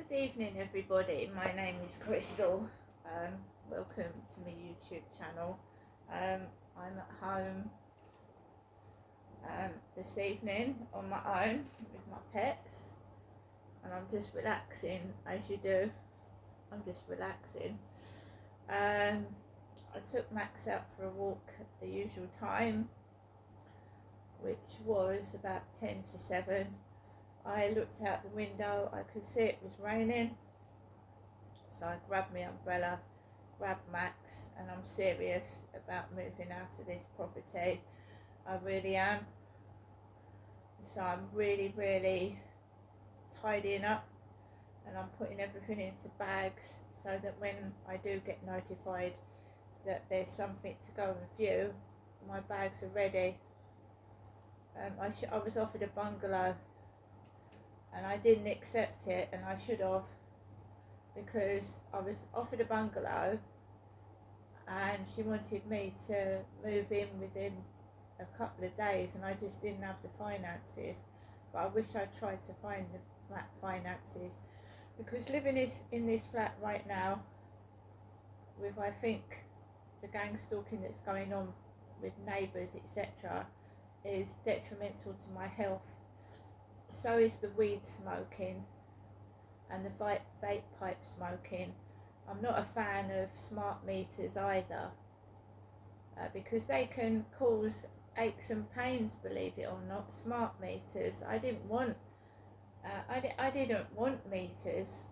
Good evening, everybody. My name is Crystal. Welcome to my YouTube channel. I'm at home this evening on my own with my pets, and I'm just relaxing, as you do. I'm just relaxing. I took Max out for a walk at the usual time, which was about 10 to 7. I looked out the window, I could see it was raining, so I grabbed my umbrella, grabbed Max, and I'm serious about moving out of this property. I really am. So I'm really tidying up, and I'm putting everything into bags so that when I do get notified that there's something to go and view, my bags are ready. I was offered a bungalow, and I didn't accept it, and I should have, because I was offered a bungalow and she wanted me to move in within a couple of days, and I just didn't have the finances. But I wish I'd tried to find the flat finances, because living in this flat right now, with I think the gang stalking that's going on with neighbours etc., is detrimental to my health. So is the weed smoking and the vape pipe smoking. I'm not a fan of smart meters either, because they can cause aches and pains, believe it or not. Smart meters, I didn't want meters,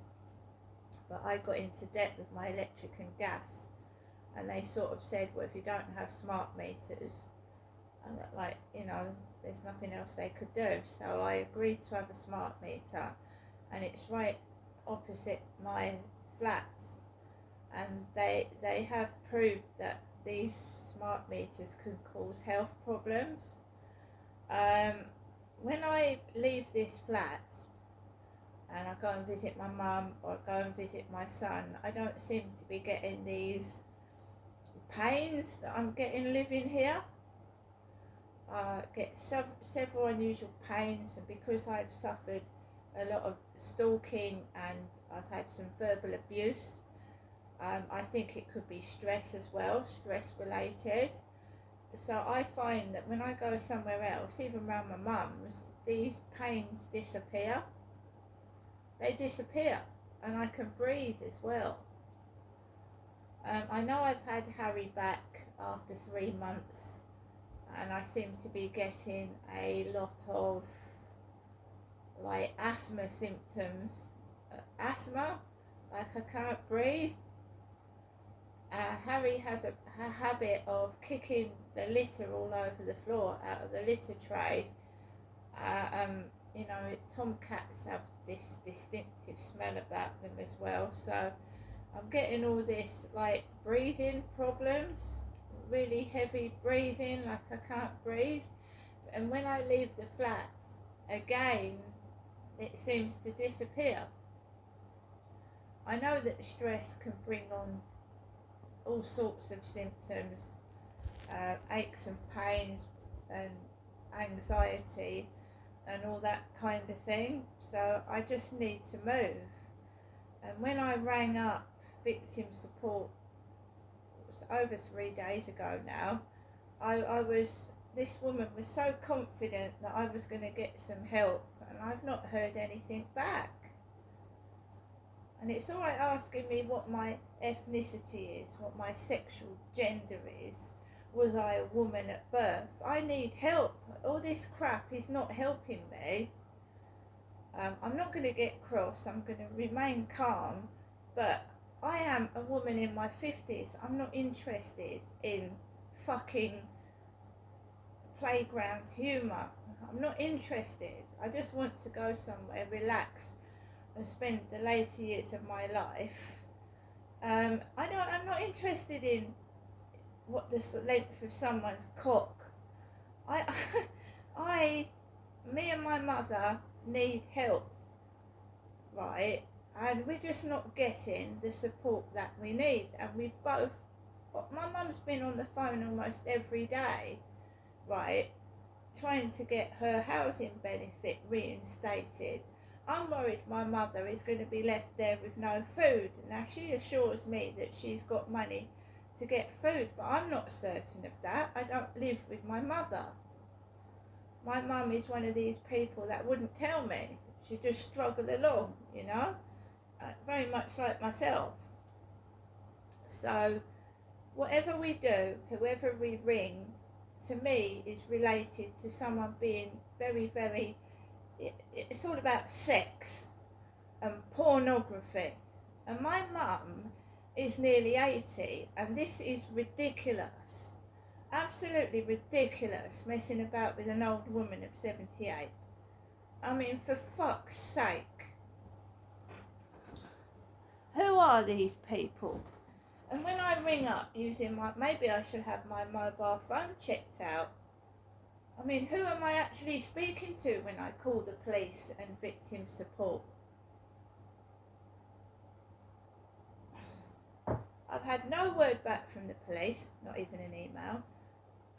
but I got into debt with my electric and gas, and they sort of said, well, if you don't have smart meters, and like, you know, there's nothing else they could do. So I agreed to have a smart meter, and it's right opposite my flats, and they have proved that these smart meters can cause health problems. When I leave this flat and I go and visit my mum or go and visit my son, I don't seem to be getting these pains that I'm getting living here. I get several unusual pains, and because I've suffered a lot of stalking and I've had some verbal abuse, I think it could be stress as well, stress related. So I find that when I go somewhere else, even around my mum's, these pains disappear. They disappear, and I can breathe as well. I know I've had Harry back after 3 months, and I seem to be getting a lot of like asthma symptoms. Asthma, like I can't breathe. Harry has a habit of kicking the litter all over the floor out of the litter tray. You know, tomcats have this distinctive smell about them as well. So I'm getting all this like breathing problems, really heavy breathing, like I can't breathe. And when I leave the flat, again, it seems to disappear. I know that stress can bring on all sorts of symptoms, aches and pains and anxiety and all that kind of thing. So I just need to move. And when I rang up victim support, it was over 3 days ago now, this woman was so confident that I was going to get some help, and I've not heard anything back. And it's all right asking me what my ethnicity is, what my sexual gender is. Was I a woman at birth? I need help. All this crap is not helping me. I'm not going to get cross. I'm going to remain calm. But I am a woman in my 50s. I'm not interested in fucking playground humour. I'm not interested. I just want to go somewhere, relax, and spend the later years of my life. I'm not interested in what the length of someone's cock. Me and my mother need help, right? And we're just not getting the support that we need. And my mum's been on the phone almost every day, right, trying to get her housing benefit reinstated. I'm worried my mother is going to be left there with no food. Now, she assures me that she's got money to get food, but I'm not certain of that. I don't live with my mother. My mum is one of these people that wouldn't tell me. She just struggled along, you know, very much like myself. So whatever we do, whoever we ring, to me is related to someone being very, very, it's all about sex and pornography. And my mum is nearly 80, and this is ridiculous. Absolutely ridiculous, messing about with an old woman of 78. I mean, for fuck's sake. Who are these people? And when I ring up using maybe I should have my mobile phone checked out. I mean, who am I actually speaking to when I call the police and victim support? I've had no word back from the police, not even an email.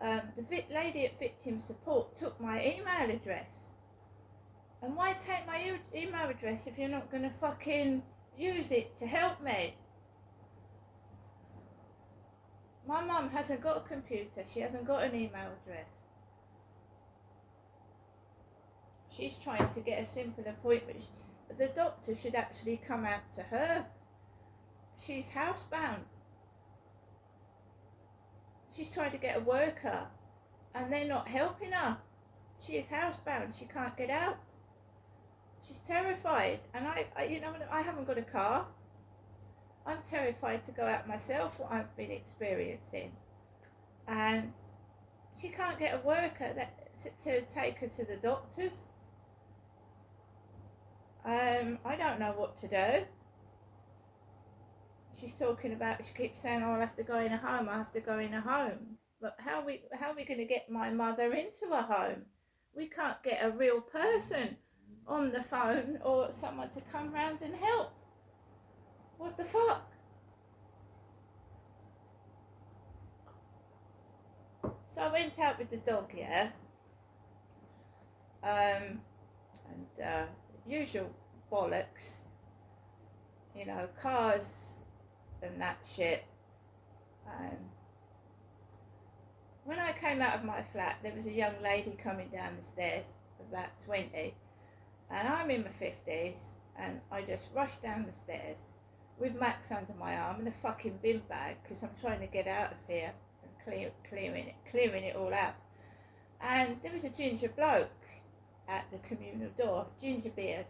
The lady at victim support took my email address. And why take my email address if you're not going to fucking use it to help me? My mum hasn't got a computer. She hasn't got an email address. She's trying to get a simple appointment. The doctor should actually come out to her. She's housebound. She's trying to get a worker and they're not helping her. She is housebound. She can't get out. She's terrified. And I haven't got a car. I'm terrified to go out myself, what I've been experiencing. And she can't get a worker to take her to the doctors. I don't know what to do. She's talking about, she keeps saying, oh, I'll have to go in a home, I have to go in a home. But how are we going to get my mother into a home? We can't get a real person on the phone or someone to come round and help. What the fuck? So I went out with the dog, yeah. Usual bollocks. You know, cars and that shit. When I came out of my flat, there was a young lady coming down the stairs, about 20. And I'm in my 50s, and I just rushed down the stairs with Max under my arm and a fucking bin bag because I'm trying to get out of here and clearing it all out. And there was a ginger bloke at the communal door, ginger beard,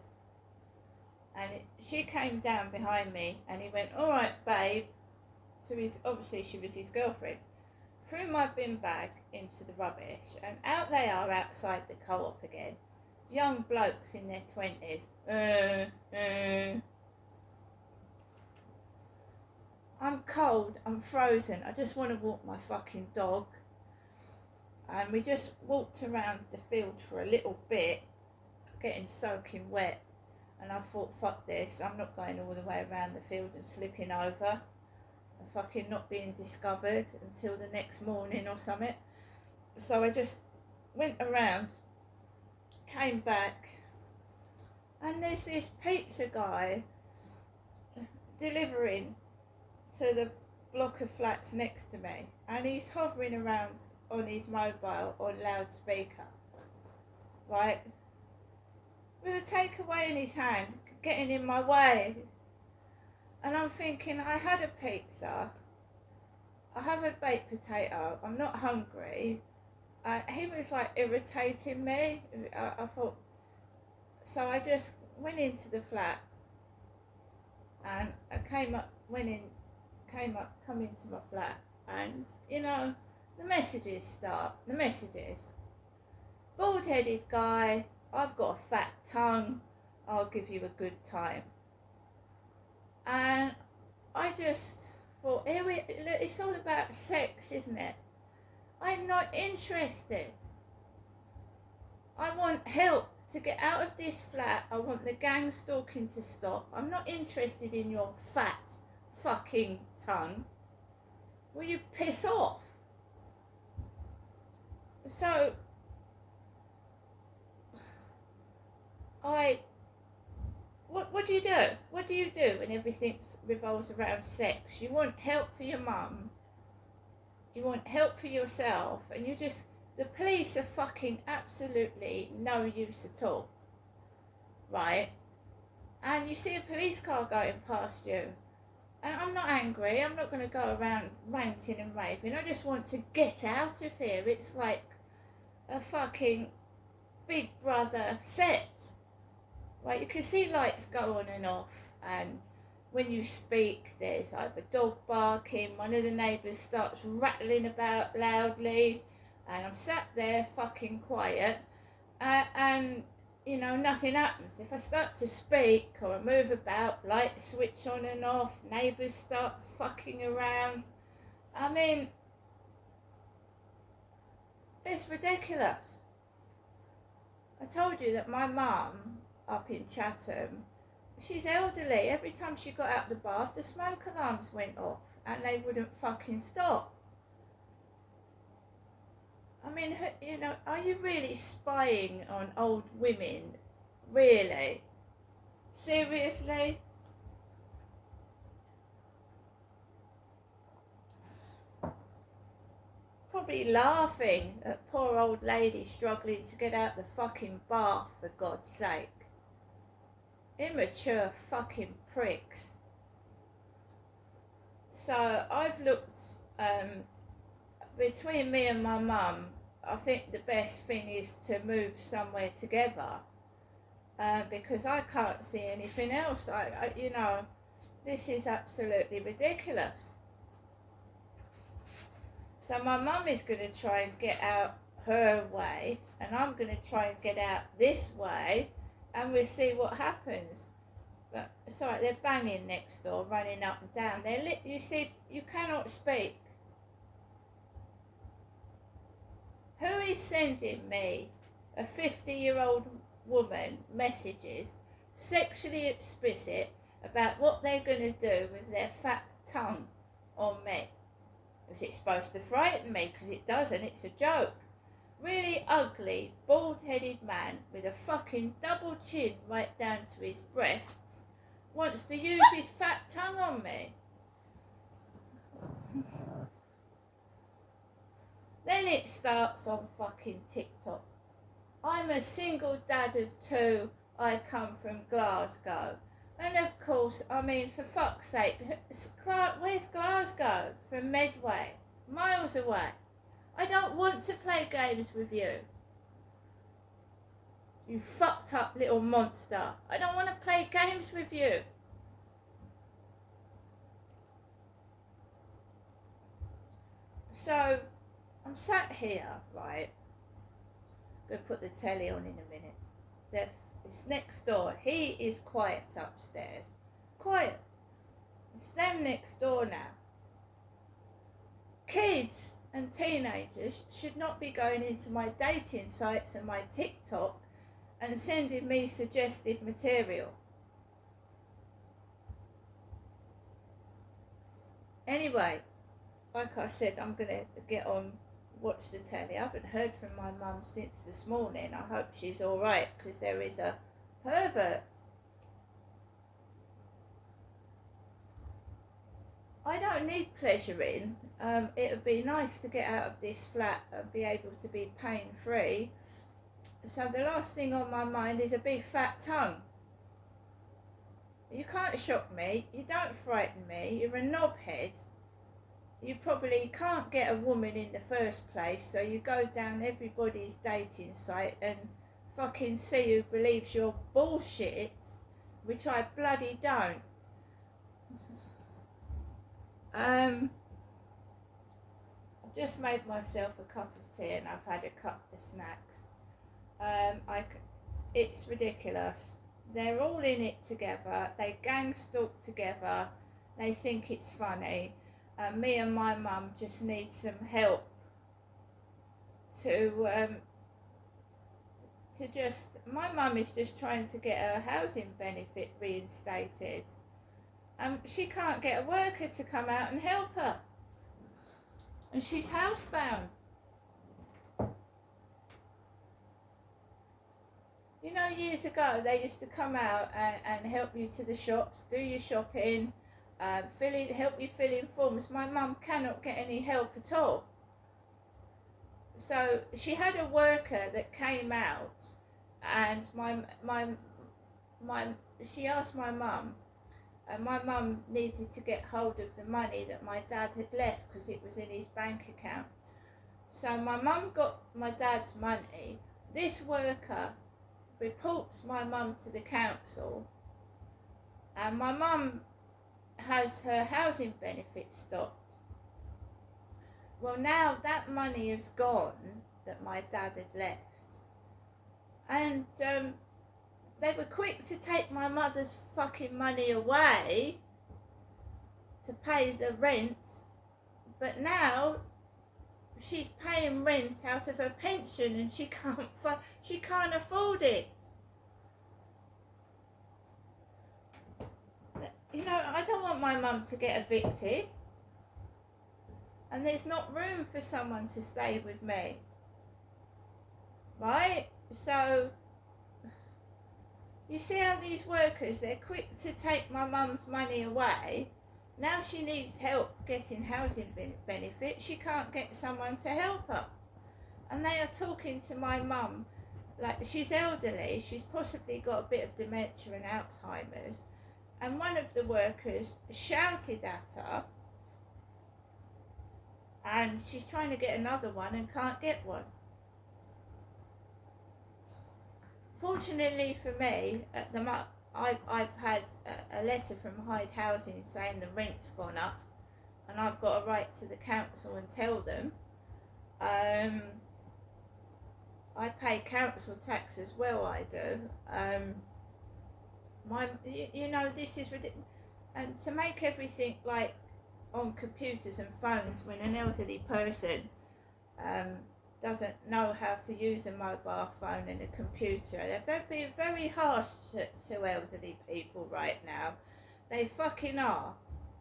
and she came down behind me and he went, all right, babe. So obviously she was his girlfriend. Threw my bin bag into the rubbish, and out they are outside the co-op again. Young blokes in their 20s. I'm cold, I'm frozen, I just want to walk my fucking dog. And we just walked around the field for a little bit, getting soaking wet. And I thought, fuck this, I'm not going all the way around the field and slipping over and fucking not being discovered until the next morning or something. So I just went around, came back, and there's this pizza guy delivering to the block of flats next to me, and he's hovering around on his mobile on loudspeaker, right, with a takeaway in his hand, getting in my way. And I'm thinking, I had a pizza, I have a baked potato, I'm not hungry. He was like irritating me. I thought, so I just went into the flat and I come into my flat, and you know, the messages start. The messages. Bald-headed guy, I've got a fat tongue, I'll give you a good time. And I just thought, it's all about sex, isn't it? I'm not interested. I want help to get out of this flat. I want the gang stalking to stop. I'm not interested in your fat fucking tongue. Will you piss off? So I what do you do? What do you do when everything revolves around sex? You want help for your mum, you want help for yourself, and the police are fucking absolutely no use at all, right? And you see a police car going past you, and I'm not angry, I'm not going to go around ranting and raving, I just want to get out of here. It's like a fucking Big Brother set, right? You can see lights go on and off, and when you speak there's either dog barking, one of the neighbours starts rattling about loudly, and I'm sat there fucking quiet, and you know, nothing happens. If I start to speak or move about, lights switch on and off, neighbours start fucking around. I mean, it's ridiculous. I told you that my mum up in Chatham, she's elderly. Every time she got out the bath, the smoke alarms went off and they wouldn't fucking stop. I mean, you know, are you really spying on old women? Really? Seriously? Probably laughing at poor old lady struggling to get out the fucking bath, for God's sake. Immature fucking pricks. So I've looked, between me and my mum, I think the best thing is to move somewhere together, because I can't see anything else. You know, this is absolutely ridiculous. So my mum is going to try and get out her way, and I'm going to try and get out this way, and we'll see what happens. But it's alright, they're banging next door, running up and down. You see, you cannot speak. Who is sending me, a 50-year-old woman, messages, sexually explicit, about what they're going to do with their fat tongue on me? Is it supposed to frighten me? Because it doesn't, it's a joke. Really ugly, bald-headed man with a fucking double chin right down to his breasts wants to use his fat tongue on me. Then it starts on fucking TikTok. I'm a single dad of 2, I come from Glasgow. And of course, I mean, for fuck's sake, where's Glasgow? From Medway, miles away. I don't want to play games with you. You fucked up little monster. I don't want to play games with you. So, I'm sat here, right? I'm going to put the telly on in a minute. It's next door. He is quiet upstairs. Quiet. It's them next door now. Kids and teenagers should not be going into my dating sites and my TikTok and sending me suggestive material. Anyway, like I said, I'm going to get on, watch the telly. I haven't heard from my mum since this morning. I hope she's alright, because there is a pervert. I don't need pleasuring. It would be nice to get out of this flat and be able to be pain-free. So the last thing on my mind is a big fat tongue. You can't shock me. You don't frighten me. You're a knobhead. You probably can't get a woman in the first place, so you go down everybody's dating site and fucking see who believes your bullshit, which I bloody don't. I've just made myself a cup of tea and I've had a cup of snacks. It's ridiculous. They're all in it together. They gang stalk together. They think it's funny. Me and my mum just need some help my mum is just trying to get her housing benefit reinstated. She can't get a worker to come out and help her. And she's housebound. You know, years ago they used to come out and help you to the shops, do your shopping, help you fill in forms. My mum cannot get any help at all. So she had a worker that came out, and she asked my mum, and my mum needed to get hold of the money that my dad had left because it was in his bank account. So my mum got my dad's money. This worker reports my mum to the council, and my mum has her housing benefit stopped. Well, now that money is gone that my dad had left, and they were quick to take my mother's fucking money away to pay the rent, but now she's paying rent out of her pension and she can't afford it. You know, I don't want my mum to get evicted, and there's not room for someone to stay with me, right? So you see how these workers, they're quick to take my mum's money away. Now she needs help getting housing benefits. She can't get someone to help her. And they are talking to my mum like she's elderly. She's possibly got a bit of dementia and Alzheimer's. And one of the workers shouted at her, and she's trying to get another one and can't get one. Fortunately for me, I've had a letter from Hyde Housing saying the rent's gone up, and I've got a right to the council and tell them. I pay council tax as well. I do. You know, this is ridiculous, and to make everything like on computers and phones when an elderly person doesn't know how to use a mobile phone and a computer. They're being very harsh to elderly people right now. They fucking are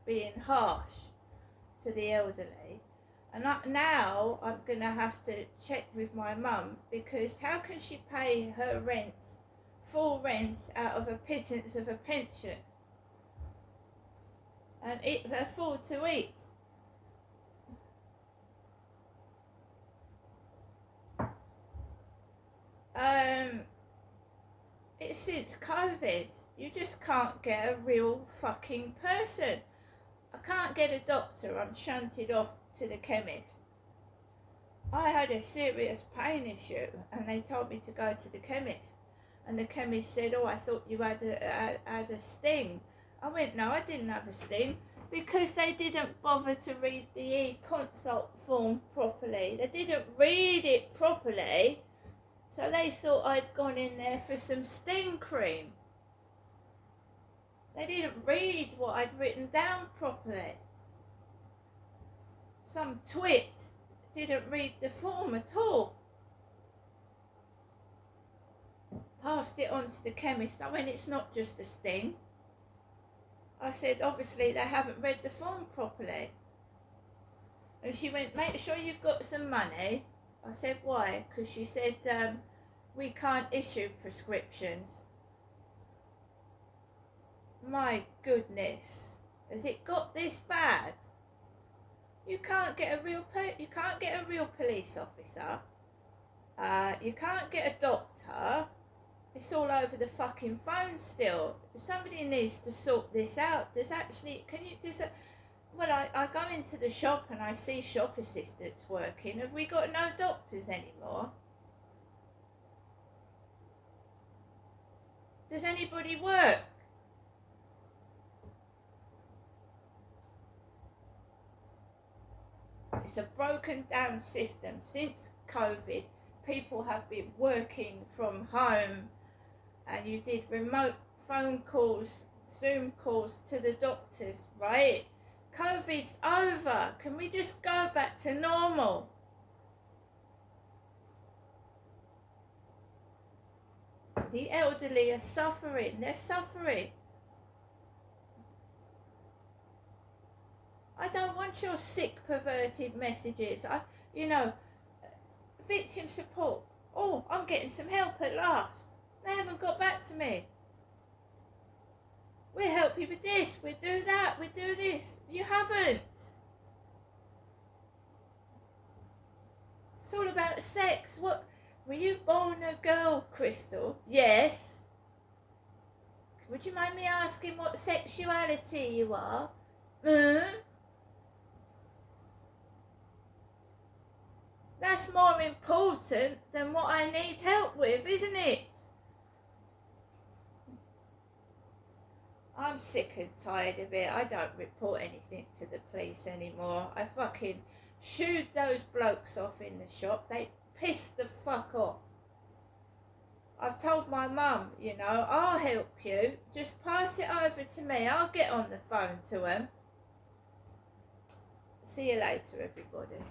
being harsh to the elderly. And now I'm going to have to check with my mum, because how can she pay her rent, full rent, out of a pittance of a pension and afford to eat? It's since COVID, you just can't get a real fucking person. I can't get a doctor, I'm shunted off to the chemist. I had a serious pain issue and they told me to go to the chemist, and the chemist said, oh, I thought you had a sting. I went, no, I didn't have a sting, because they didn't bother to read the e-consult form properly. They didn't read it properly. So they thought I'd gone in there for some sting cream. They didn't read what I'd written down properly. Some twit didn't read the form at all. Passed it on to the chemist. I went, it's not just a sting. I said, obviously they haven't read the form properly. And she went, make sure you've got some money. I said, why? Because she said, we can't issue prescriptions. My goodness, has it got this bad? You can't get a real police officer. You can't get a doctor. It's all over the fucking phone still. Somebody needs to sort this out. Well, I go into the shop and I see shop assistants working. Have we got no doctors anymore? Does anybody work? It's a broken down system. Since COVID, people have been working from home, and you did remote phone calls, Zoom calls to the doctors, right? COVID's over. Can we just go back to normal? The elderly are suffering. They're suffering. I don't want your sick, perverted messages. Victim support. Oh, I'm getting some help at last. They haven't got back to me. We'll help you with this, we'll do that, we'll do this. You haven't. It's all about sex. What? Were you born a girl, Crystal? Yes. Would you mind me asking what sexuality you are? That's more important than what I need help with, isn't it? I'm sick and tired of it. I don't report anything to the police anymore. I fucking shooed those blokes off in the shop. They pissed the fuck off. I've told my mum, you know, I'll help you. Just pass it over to me. I'll get on the phone to them. See you later, everybody.